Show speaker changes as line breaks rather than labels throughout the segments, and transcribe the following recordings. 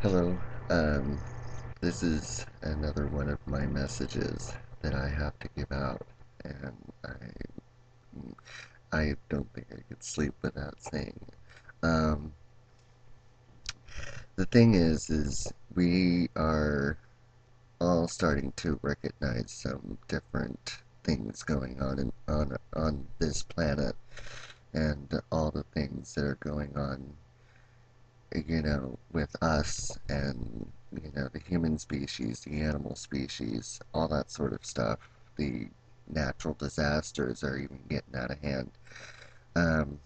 Hello. Um, this is another one of my messages that I have to give out, and I don't think I could sleep without saying it. The thing is we are all starting to recognize some different things going on on this planet, and all the things that are going on, with us and, the human species, the animal species, all that sort of stuff. The natural disasters are even getting out of hand. Um,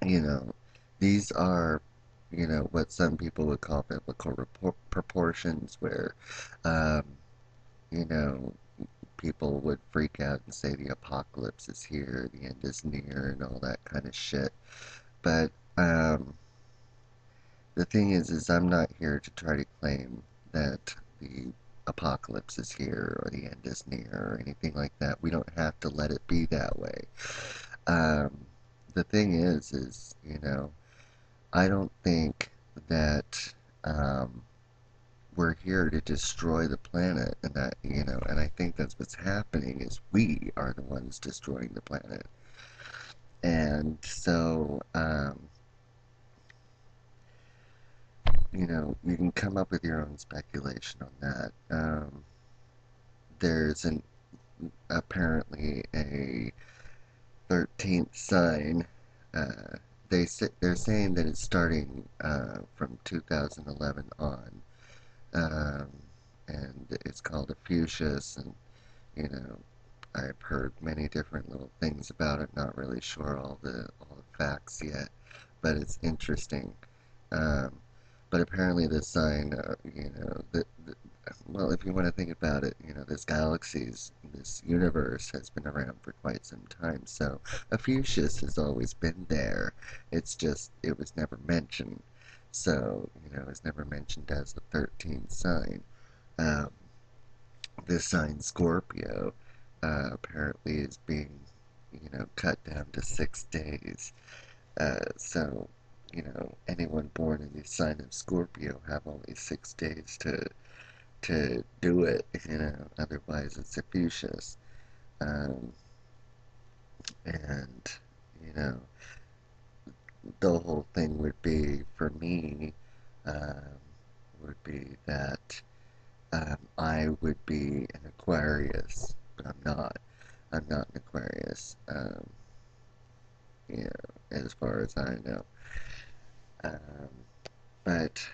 you know, these are, what some people would call biblical proportions, where, um, you know, people would freak out and say the apocalypse is here, the end is near, and all that kind of shit. But, the thing is I'm not here to try to claim that the apocalypse is here or the end is near or anything like that. We don't have to let it be that way. Um, the thing is, I don't think that we're here to destroy the planet, and and I think that's what's happening is we are the ones destroying the planet. And so, you can come up with your own speculation on that. There's apparently a 13th sign. Uh, they're saying that it's starting from 2011 on, um, and it's called Ophiuchus, and you know I've heard many different little things about it. Not really sure all the facts yet, but it's interesting. Um, but apparently, this sign, well, if you want to think about it, this universe has been around for quite some time. So, Ophiuchus has always been there. It's just it was never mentioned. So, it was never mentioned as the 13th sign. Um, this sign, Scorpio, apparently is being, cut down to 6 days. So, anyone born in the sign of Scorpio have only 6 days to do it. Otherwise it's Confucius. Um, and, you know, the whole thing would be, for me, um, would be that I would be an Aquarius, but I'm not. I'm not an Aquarius, as far as I know. Um, but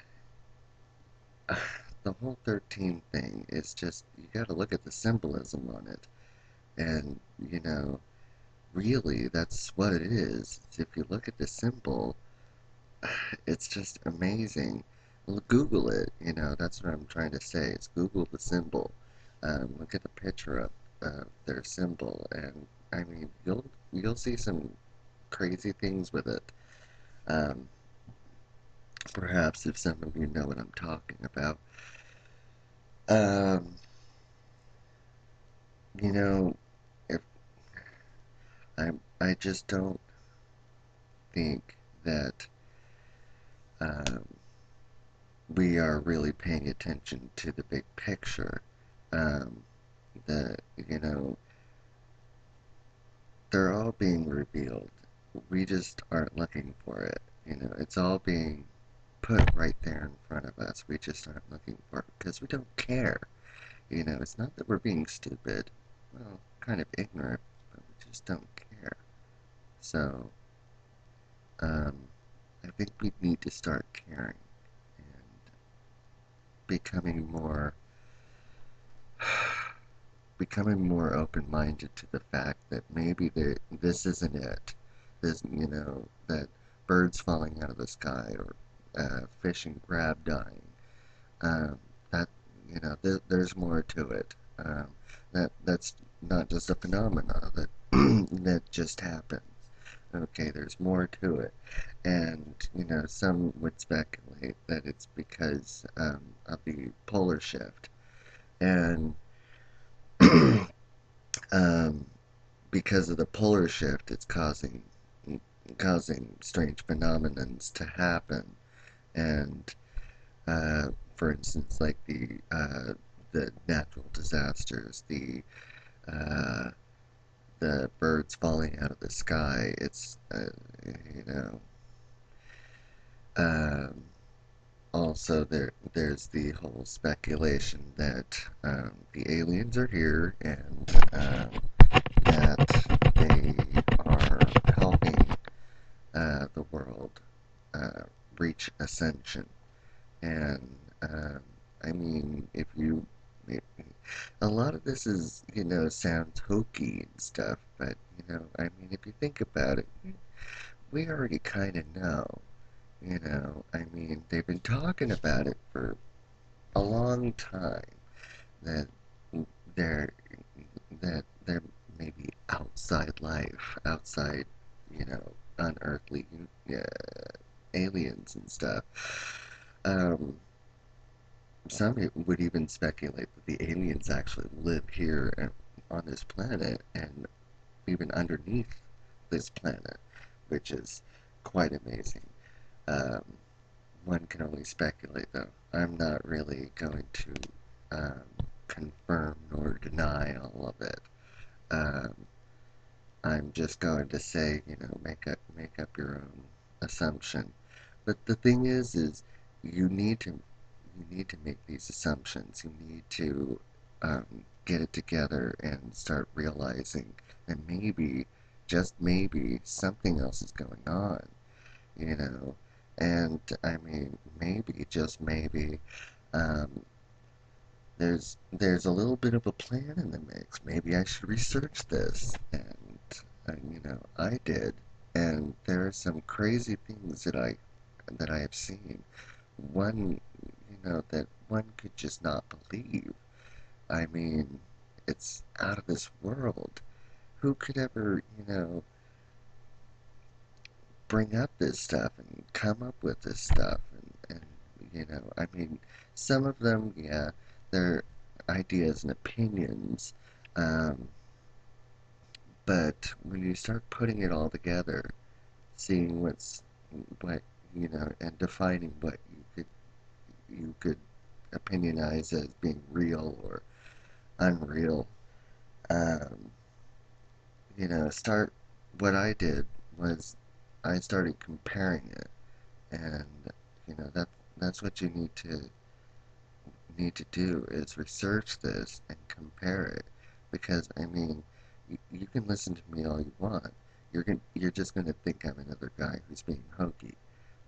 the whole 13 thing is just, you gotta look at the symbolism on it. And, really, that's what it is. If you look at the symbol, it's just amazing. Well, Google it, that's what I'm trying to say, is Google the symbol. Look at the picture of their symbol, and, I mean, you'll see some crazy things with it. Um, Perhaps if some of you know what I'm talking about. Um, you know, if I just don't think that um, we are really paying attention to the big picture. Um, the you know they're all being revealed. We just aren't looking for it. It's all being put right there in front of us. We just aren't looking for it because we don't care. It's not that we're being stupid. Well, kind of ignorant, but we just don't care. So, um, I think we need to start caring and becoming more becoming more open-minded to the fact that maybe this isn't it. That birds falling out of the sky, or fish and crab dying. Um, that there's more to it. That's not just a phenomena that that just happens. Okay, there's more to it, and some would speculate that it's because of the polar shift, and um, because of the polar shift, it's causing strange phenomenons to happen, and For instance, like the natural disasters, uh, the birds falling out of the sky. It's you know. Um, Also, there's the whole speculation that the aliens are here and that they are helping the world uh, reach ascension. And I mean, if you, it, a lot of this is, sounds hokey and stuff, but, I mean, if you think about it, we already kind of know. I mean, they've been talking about it for a long time that there there may be outside life, outside, unearthly aliens and stuff. Um, some would even speculate that the aliens actually live here on this planet and even underneath this planet, which is quite amazing. Um, One can only speculate, though. I'm not really going to um, confirm nor deny all of it. Um, I'm just going to say, make up your own assumption. But the thing is you need to you need to make these assumptions. You need to get it together and start realizing that maybe, just maybe, something else is going on. You know, and I mean, maybe, just maybe, um, there's a little bit of a plan in the mix. Maybe I should research this, and I did, and there are some crazy things that I have seen. One, that one could just not believe. I mean, it's out of this world. Who could ever, bring up this stuff and come up with this stuff? And I mean, some of them, yeah, they're ideas and opinions. Um, but when you start putting it all together, seeing what, and defining what you could opinionize as being real or unreal, um, what I did was I started comparing it, and that's what you need to do is research this and compare it, because I mean, you can listen to me all you want. You're just gonna think I'm another guy who's being hokey.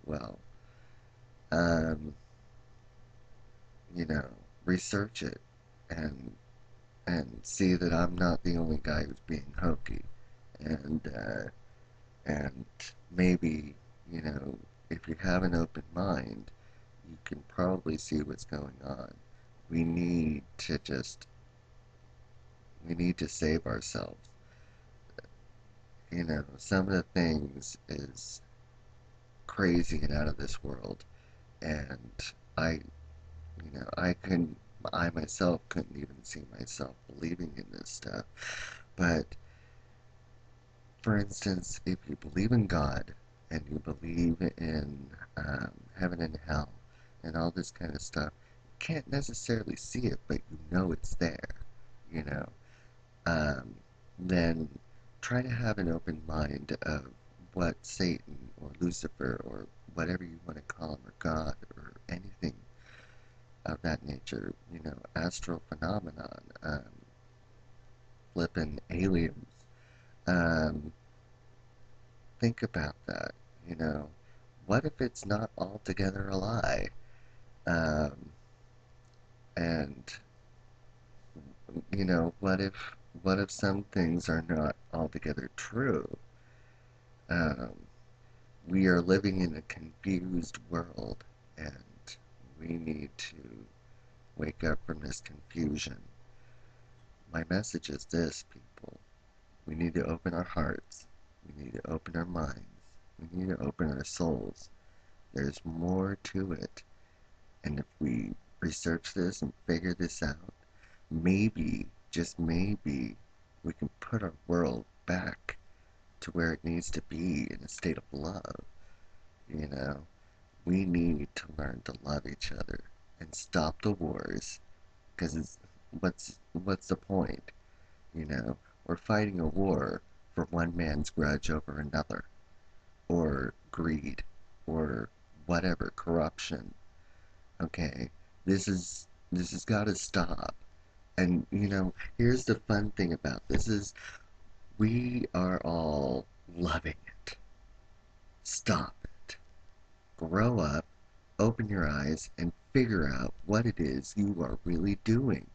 Well, um, you know, research it and see that I'm not the only guy who's being hokey, and and maybe, you know, if you have an open mind, you can probably see what's going on. We need to just we need to save ourselves. Some of the things is crazy and out of this world, and I, I myself couldn't even see myself believing in this stuff. But for instance, if you believe in God and you believe in heaven and hell and all this kind of stuff, you can't necessarily see it, but you know it's there. You know, um, then try to have an open mind of what Satan or Lucifer or whatever you want to call him, or God or anything of that nature, astral phenomenon, flippin' aliens. Um, think about that. You know, what if it's not altogether a lie? Um, and what if some things are not altogether true? Um, we are living in a confused world, and we need to wake up from this confusion. My message is this, people. We need to open our hearts. We need to open our minds. We need to open our souls. There's more to it. And if we research this and figure this out, maybe, just maybe, we can put our world back to where it needs to be in a state of love. You know, we need to learn to love each other and stop the wars. Because what's the point? You know, we're fighting a war for one man's grudge over another, or greed, or whatever, corruption. Okay, this has got to stop. And here's the fun thing about this is we are all loving it. Stop it. Grow up, open your eyes, and figure out what it is you are really doing.